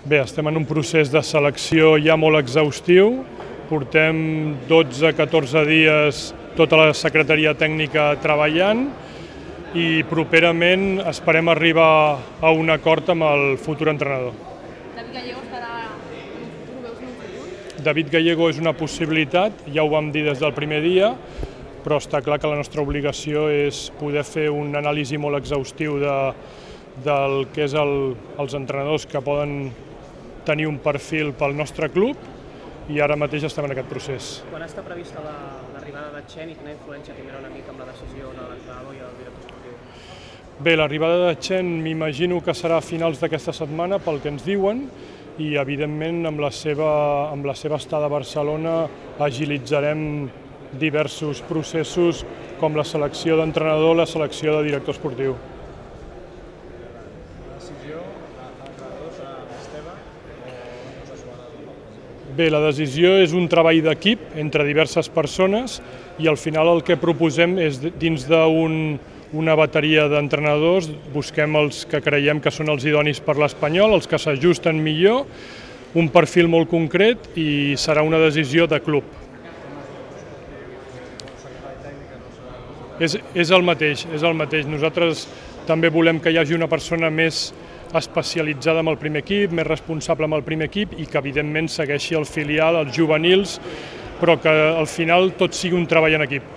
Bé, estem en un procés de selecció ja molt exhaustiu. Portem 12-14 dies tota la secretaria tècnica treballant i properament esperem arribar a un acord amb el futur entrenador. David Gallego estarà en un futur, ho veus en un futur? David Gallego és una possibilitat, ja ho vam dir des del primer dia, però està clar que la nostra obligació és poder fer un anàlisi molt exhaustiu del que és els entrenadors que poden tenir un perfil pel nostre club i ara mateix estem en aquest procés. Quan està prevista l'arribada de Chen i quina influència tindrà una mica amb la decisió de l'entrenador i el director esportiu? Bé, l'arribada de Chen m'imagino que serà a finals d'aquesta setmana pel que ens diuen i evidentment amb la seva estada a Barcelona agilitzarem diversos processos com la selecció d'entrenador, la selecció de director esportiu. Bé, la decisió és un treball d'equip entre diverses persones i al final el que proposem és dins d'una bateria d'entrenadors busquem els que creiem que són els idonis per l'Espanyol, els que s'ajusten millor, un perfil molt concret i serà una decisió de club. És el mateix. Nosaltres també volem que hi hagi una persona més especialitzada amb el primer equip, més responsable amb el primer equip i que evidentment segueixi el filial, els juvenils, però que al final tot sigui un treball en equip.